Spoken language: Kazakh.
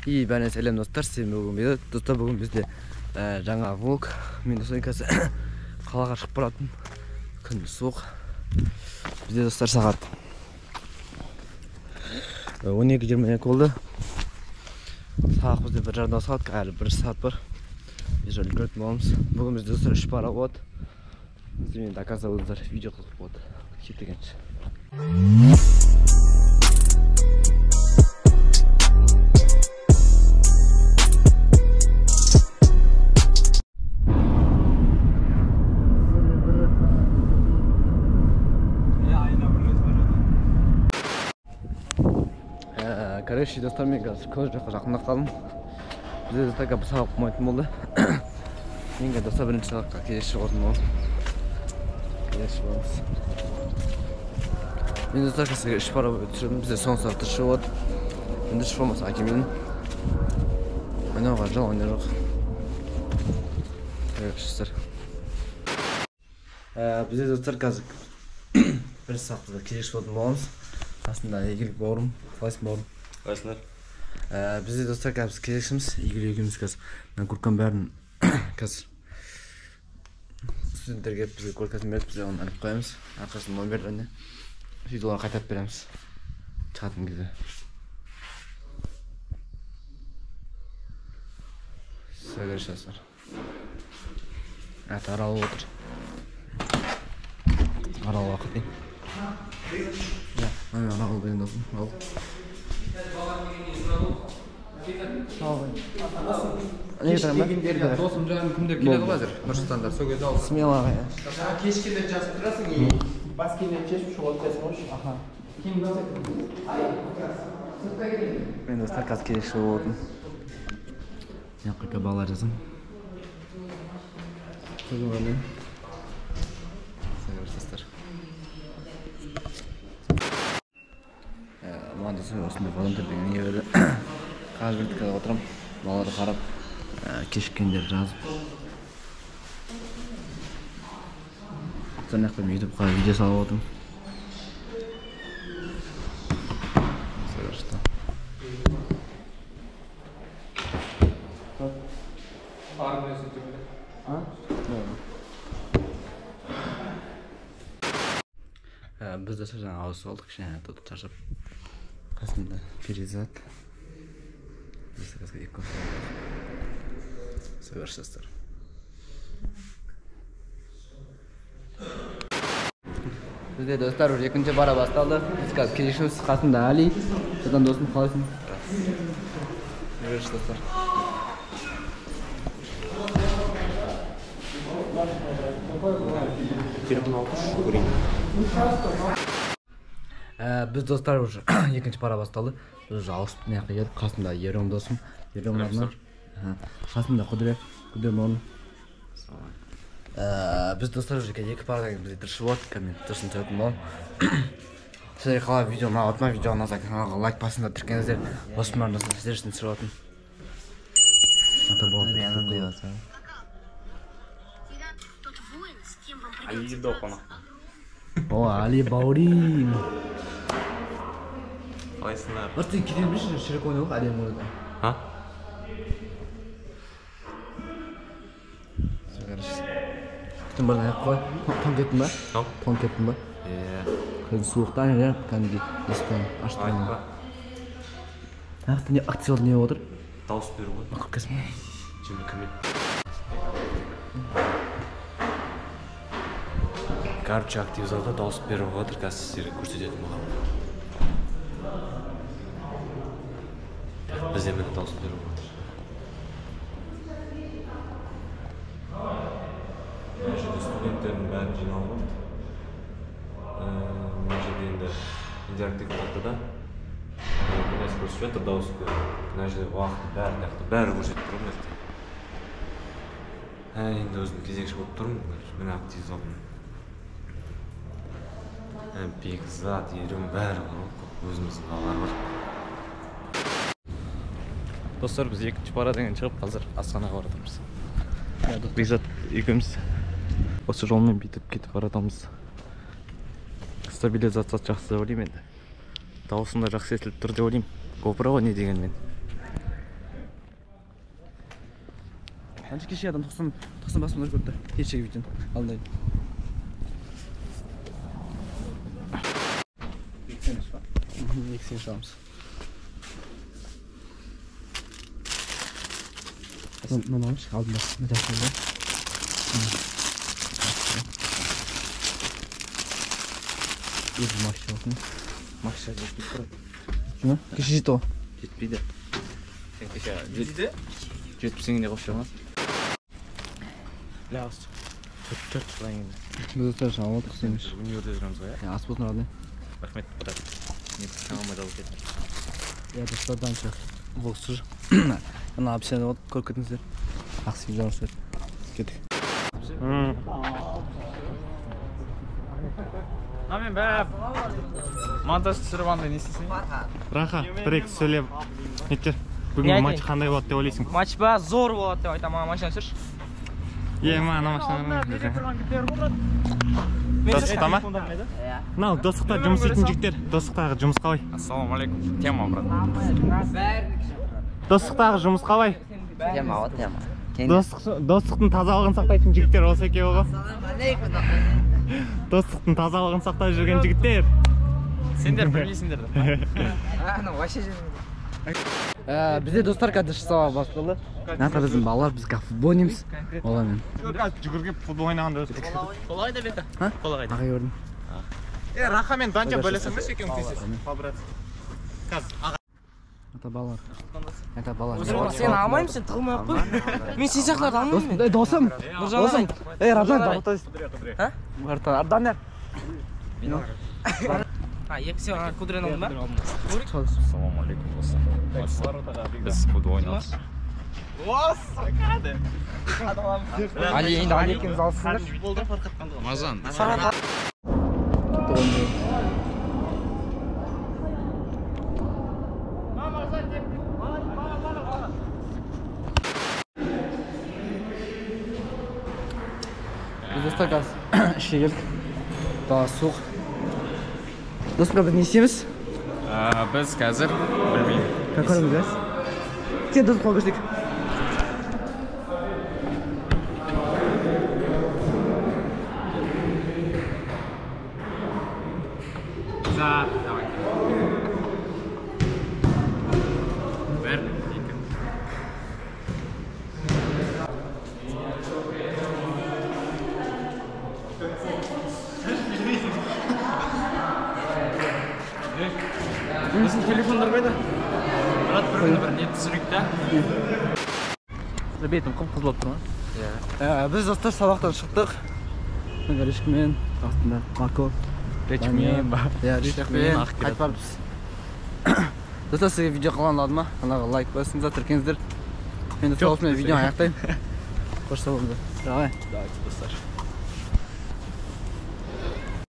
И бәріне сәлем достар, сен бүгін беді. Достар бүгін бізде жаңа влог. Мен достар қазір қалаға шығып баратын. Күн суық. Бізде достар сағат 12:22 болды. Сағат бізде 1:30 сағат, әлі 1 сағат бар. Біз үлгеретін боламыз. Бүгін бізде достар 3 пара болады. Мен доказывалыздар, видео қылып болады. Кетегенше. Короче, достар мен қазір көз жаққа жақындап қалдым. Бізде достар бір сабақ болмайтын болды. Мен достар бірінші сабаққа келесі шығатын боламын. Келесі боламыз. Мен достар қазір 3 пара өтірдім. Бізде соңғы сабақта шығады. Енді шығып болмаса әкеменің. Ойнауға жол ойнар жоқ. Көресіздер. Бізде достар қазір бір сабақта келесі шығатын боламыз. Aslında ilgili borum, fazla borum. Başlar. Bizde dostlar kapısı kesişimiz, ilgili yükümüz kaz. Ben kurkan berdin kaz. Studentler gelip bize korkasın verip bize onu alıp koyamız. Arkasından onu verip önüne. Videoları kayıt veremiz. Çıkartın gibi. Size görüşürüz. Evet, aralı otur. Aralı vakit değil. Ya, aynen al benim dostum, al. Sağ olun. Ne getireyim ben? Dostum canım kimde keledi hazır. Nursultan'da sögede aldım. Bismillah ya. Keşkinde жазып тұрасың и бас киімнен шешіп шығып алып қойшы. Aha. Kim nasıl? Сыртқа келейін. Ben dostlar kaz kelişi oldum. Yakıka bağlar yazım. Sözüm öyle. Seviyoruz dostlar. Mağdası osunda volonter деген еді. Қазір бірдікке отырам. Балаларды қарап, кешіккендер жазып. Сонаяқта мен ютубқа видео салып отырмын. Biz de жаңа ауыз алдық, кішкене тұтып шаршап. Қасында перизат. Бізде қазір 2 кофе алып. Совершенстер. Бізде достар уже екінші бара басталды. Біз қазір келешіміз қасында Али. Содан досым қалайсың? Көрші достар. Телефон алып көрейін. Біз достар уже екінші пара басталды. Біз уже ауысып неққа едік. Қасында ерім досым. Ерім арнар. Қасында Құдірет. Құдірет орын. Біз достар уже екі парадан бізде тұршып отыр. Коммент тұрсын сөйтім бол. Сіздер қалай видео ұнап отма, видео ұнаса каналға лайк басында түркеніздер. Осымен достар сіздер үшін түсіріп отын. Али Доқона. О, Али Баурин. Қалайсыңдар? Сен кетен білші шірек ойнауық әлем ойнауға. Ha? Күтім барын аяқ қой. Тон кеттің ба? Тон кеттің ба? Күн суықтан әлі кәнеге еспен аштырын. Аяқты не активал не отыр? Дауыс беру ғой. Мақып кәсім ба? Жемі кімет. Короче, актив залда дауыс беру отыр, қазір сіздерге көрсететін болам. Бізде мені дауыс беру отыр. Мына жерде студенттердің бәрін жиналып. Мына жерде енді интерактивті тақтада нәрсе көрсетіп жатыр, дауыс беру. Мына жерде уақытты бәрі көрсетіп тұр ғой. Енді өзім кезекші болып тұрмын. Мені актив залдым. Бекзат, ерім бәрі бар ғой. Өзіміздің балалар бар. Достар, біз екінші парадан шығып, қазір Астанаға баратырмыз. Бекзат екеуміз осы жолмен бүйтіп кетіп баратамыз. Стабилизация жақсы деп ойлаймын енді. Дауысында жақсы естіліп тұр деп ойлаймын. GoPro ғой не дегенмен. Anca kişi adam 90 basmaları gördü. Hiç şey bütün. Aldayım. Eksen şamız. Ne olmuş? Aldım da. Ne dersin lan? Bir maç yok mu? Maçlar yok. Kim? Kişi to. Жетпейді. Сен кеше жетпісіңе де қосып Ләус. Төрт жылдан кейін. Biz de çalışan olduk istemiş. Универде жүреміз ғой, Ya asbos nerede? рахмет брат. Не шамама жауап кеттім. Ya dostlardan çok. Boksur. Ana abi sen de korkuttunuz. Aksi bir şey. Gittik. Амен бәп. Монтаж түсіріп андай не істесің? Раха, бір-екі сөйлеп неттер. Бүгінгі матч қандай болады деп ойлайсың? Матч ба зор болады деп айтамын, машина түсірші. Ана машинаны достықта ма? Мынау достықта жұмыс істейтін жігіттер, достықтағы жұмыс қалай? Ассалаумағалейкум. Тема, брат. Достықтағы жұмыс қалай? Тема, тема. Достықтың тазалығын сақтайтын жігіттер осы екеуі ғой. Достықтың тазалығын сақтай жүрген жігіттер. Сендер білмейсіңдер. Вообще Bizde dostlar kardeş sabah bastılı. Ne kadar bizim ballar biz futbol oynuyoruz. Olamıyorum. Жүгірген футбол ойнағанда өзі. Қол қайда беті? Ha? Қол қайда? Ağa gördüm. Раха мен Данча бөлесіңдерші екеуің тезсіз. Ata ballar. Ata ballar. Сен алмаймын, сен тығылмай ақ қой. Мен сен сияқтыларды алмаймын мен. Dostum. Dostum. Radan Нұржан da. Ha? Vartan Ardan ne? Екі сен күдірен алдың ба? Ассалаумағалейкум достар. Біз футбол ойнаймыз. Али енді Али екеуміз алысыңдар. Мазан. Biz dostlar gaz. İşe geldik. Daha soğuk. Dostlar biz ne isteyemiz? Біз қазір білмеймін. Какой мы газ? Sen dost kalmıştık. Зат, давай. Бір, екі. Біздің телефондар қайда? Брат, бір не түсірейік та? Бетім қып-қызыл болып тұр ма? Biz dostlar sabahtan çıktık. Rişkmen, aslında Marko. Речмен ба? Ya Rişkmen, qayt baribsiz. Dostlar sizga video qilganlardi mı? Kanalga like bosingizlar, tirkingizlar. Endi to'liq men videoni аяқтаймын. Qo'shsa bo'ldi. Давай. Давайте, достар.